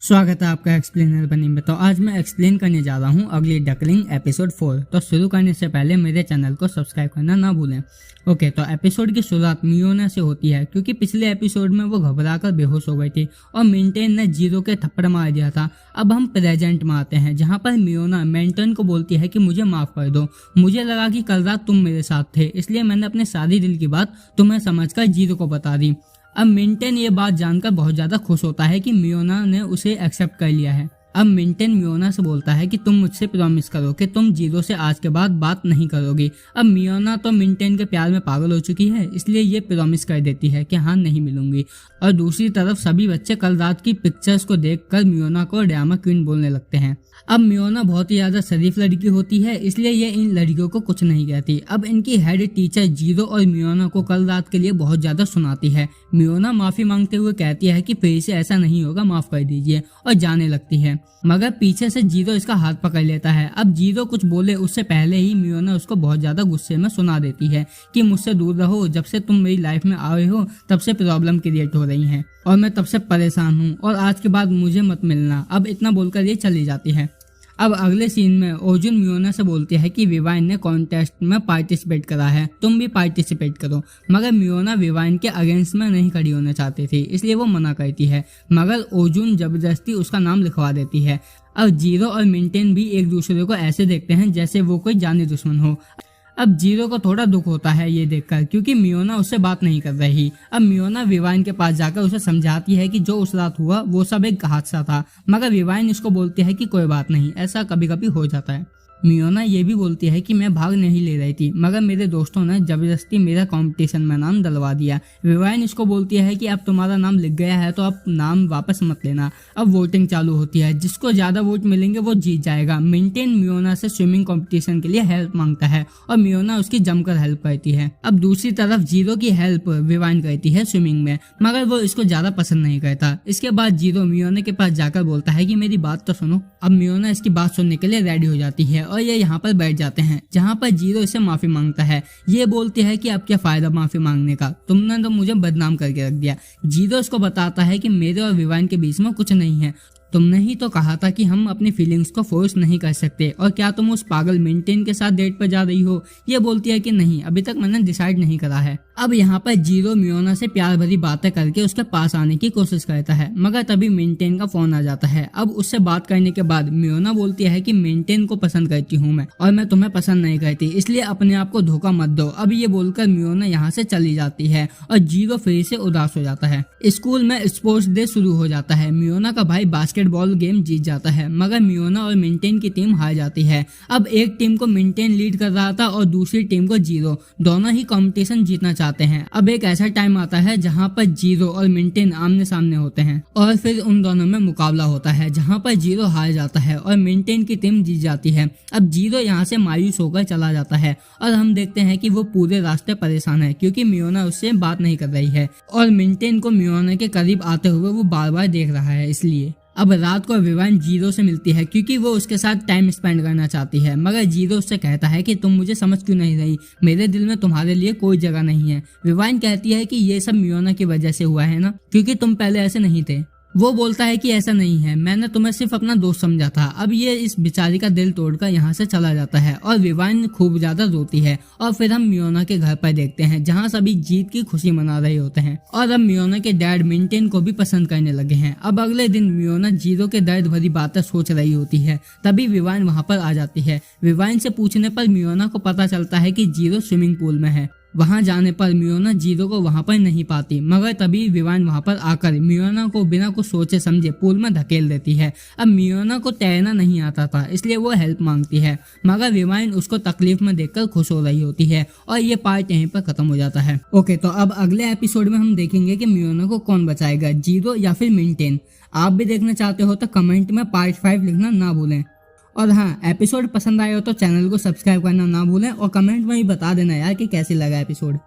स्वागत है आपका एक्सप्लेनर बनी में। तो आज मैं एक्सप्लेन करने जा रहा हूँ अगली डकलिंग एपिसोड 4। तो शुरू करने से पहले मेरे चैनल को सब्सक्राइब करना ना भूलें। ओके, तो एपिसोड की शुरुआत मियोना से होती है क्योंकि पिछले एपिसोड में वो घबराकर बेहोश हो गई थी और मिंटेन ने जीरो के थप्पड़ मार दिया था। अब हम प्रेजेंट में आते हैं जहाँ पर मियोना मेंटन को बोलती है कि मुझे माफ कर दो, मुझे लगा कि कल रात तुम मेरे साथ थे इसलिए मैंने अपने सारी दिल की बात तुम्हें समझकर जीरो को बता दी। अब मिंटेन ये बात जानकर बहुत ज्यादा खुश होता है कि मियोना ने उसे एक्सेप्ट कर लिया है। अब मिंटेन मियोना से बोलता है कि तुम मुझसे प्रॉमिस करो कि तुम जीरो से आज के बाद बात नहीं करोगी। अब मियोना तो मिंटेन के प्यार में पागल हो चुकी है इसलिए ये प्रॉमिस कर देती है कि हाँ नहीं मिलूंगी। और दूसरी तरफ सभी बच्चे कल रात की पिक्चर्स को देखकर मियोना को ड्रामा क्वीन बोलने लगते हैं। अब मियोना बहुत ही ज्यादा शरीफ लड़की होती है इसलिए ये इन लड़कियों को कुछ नहीं कहती। अब इनकी हेड टीचर जीरो और मियोना को कल रात के लिए बहुत ज्यादा सुनाती है। मियोना माफी मांगते हुए कहती है कि फिर से ऐसा नहीं होगा, माफ कर दीजिए, और जाने लगती है। मगर पीछे से जीरो इसका हाथ पकड़ लेता है। अब जीरो कुछ बोले उससे पहले ही मियोना उसको बहुत ज्यादा गुस्से में सुना देती है कि मुझसे दूर रहो, जब से तुम मेरी लाइफ में आए हो तब से प्रॉब्लम क्रिएट हो रही है और मैं तब से परेशान हूँ और आज के बाद मुझे मत मिलना। अब इतना बोलकर ये चली जाती है। अब अगले सीन में ओजुन मियोना से बोलती है कि विवाइन ने कॉन्टेस्ट में पार्टिसिपेट करा है, तुम भी पार्टिसिपेट करो। मगर मियोना विवाइन के अगेंस्ट में नहीं खड़ी होना चाहती थी इसलिए वो मना करती है, मगर ओजुन जबरदस्ती उसका नाम लिखवा देती है। अब जीरो और मिंटेन भी एक दूसरे को ऐसे देखते हैं जैसे वो कोई जानी दुश्मन हो। अब जीरो को थोड़ा दुख होता है ये देखकर क्योंकि मियोना उससे बात नहीं कर रही। अब मियोना विवाइन के पास जाकर उसे समझाती है कि जो उस रात हुआ वो सब एक हादसा था, मगर विवाइन इसको बोलती है कि कोई बात नहीं, ऐसा कभी कभी हो जाता है। मियोना ये भी बोलती है कि मैं भाग नहीं ले रही थी मगर मेरे दोस्तों ने जबरदस्ती मेरा कंपटीशन में नाम डलवा दिया। विवाइन इसको बोलती है कि अब तुम्हारा नाम लिख गया है तो अब नाम वापस मत लेना। अब वोटिंग चालू होती है, जिसको ज्यादा वोट मिलेंगे वो जीत जाएगा। मिंटेन मियोना से स्विमिंग कंपटीशन के लिए हेल्प मांगता है और मियोना उसकी जमकर हेल्प करती है। अब दूसरी तरफ जीरो की हेल्प विवाइन करती है स्विमिंग में, मगर वो इसको ज्यादा पसंद नहीं करता। इसके बाद जीरो मियोना के पास जाकर बोलता है कि मेरी बात तो सुनो। अब मियोना इसकी बात सुनने के लिए रेडी हो जाती है और ये यहाँ पर बैठ जाते हैं जहाँ पर जीरो इसे माफी मांगता है। ये बोलती है कि अब क्या फायदा माफी मांगने का, तुमने तो मुझे बदनाम करके रख दिया। जीरो इसको बताता है कि मेरे और विवान के बीच में कुछ नहीं है, तुमने ही तो कहा था कि हम अपनी फीलिंग्स को फोर्स नहीं कर सकते, और क्या तुम उस पागल मिंटेन के साथ डेट पर जा रही हो। ये बोलती है कि नहीं, अभी तक मैंने डिसाइड नहीं करा है। अब यहाँ पर जीरो मियोना से प्यार भरी बातें करके उसके पास आने की कोशिश करता है, मगर तभी मिंटेन का फोन आ जाता है। अब उससे बात करने के बाद मियोना बोलती है कि मिंटेन को पसंद करती हूँ मैं और मैं तुम्हें पसंद नहीं करती, इसलिए अपने आप को धोखा मत दो। अब ये बोलकर मियोना यहाँ से चली जाती है और जीरो फिर से उदास हो जाता है। स्कूल में स्पोर्ट्स डे शुरू हो जाता है। मियोना का भाई बास्केटबॉल गेम जीत जाता है मगर मियोना और मिंटेन की टीम हार जाती है। अब एक टीम को मिंटेन लीड कर रहा था और दूसरी टीम को जीरो, दोनों ही कंपटीशन जीतना चाहते हैं। अब एक ऐसा टाइम आता है जहां पर जीरो और मिंटेन आमने सामने होते हैं और फिर उन दोनों में मुकाबला होता है जहां पर जीरो हार जाता है और मिंटेन की टीम जीत जाती है। अब जीरो यहाँ से मायूस होकर चला जाता है और हम देखते हैं कि वो पूरे रास्ते परेशान है क्योंकि मियोना उससे बात नहीं कर रही है और मिंटेन को मियोना के करीब आते हुए वो बार बार देख रहा है इसलिए। अब रात को विवाइन जीरो से मिलती है क्योंकि वो उसके साथ टाइम स्पेंड करना चाहती है, मगर जीरो उससे कहता है कि तुम मुझे समझ क्यों नहीं रही, मेरे दिल में तुम्हारे लिए कोई जगह नहीं है। विवाइन कहती है कि ये सब मियोना की वजह से हुआ है ना, क्योंकि तुम पहले ऐसे नहीं थे। वो बोलता है कि ऐसा नहीं है, मैंने तुम्हें सिर्फ अपना दोस्त समझा था। अब ये इस बेचारी का दिल तोड़कर यहाँ से चला जाता है और विवाइन खूब ज्यादा रोती है। और फिर हम मियोना के घर पर देखते हैं जहाँ सभी जीत की खुशी मना रहे होते हैं और अब मियोना के डैड मिंटेन को भी पसंद करने लगे हैं। अब अगले दिन मियोना जीरो के दर्द भरी बातें सोच रही होती है, तभी विवाइन वहाँ पर आ जाती है। विवाइन से पूछने पर मियोना को पता चलता है कि जीरो स्विमिंग पूल में है। वहां जाने पर मियोना जीरो को वहां पर नहीं पाती, मगर तभी विवाइन वहां पर आकर मियोना को बिना कुछ सोचे समझे पूल में धकेल देती है। अब मियोना को तैरना नहीं आता था इसलिए वो हेल्प मांगती है, मगर विवाइन उसको तकलीफ में देखकर खुश हो रही होती है और ये पार्ट यहीं पर खत्म हो जाता है। ओके, तो अब अगले एपिसोड में हम देखेंगे कि मियोना को कौन बचाएगा, जीरो या फिर मिंटेन। आप भी देखना चाहते हो तो कमेंट में पार्ट 5 लिखना ना भूलें। और हाँ, एपिसोड पसंद आया हो तो चैनल को सब्सक्राइब करना ना भूलें और कमेंट में भी बता देना यार कि कैसे लगा एपिसोड।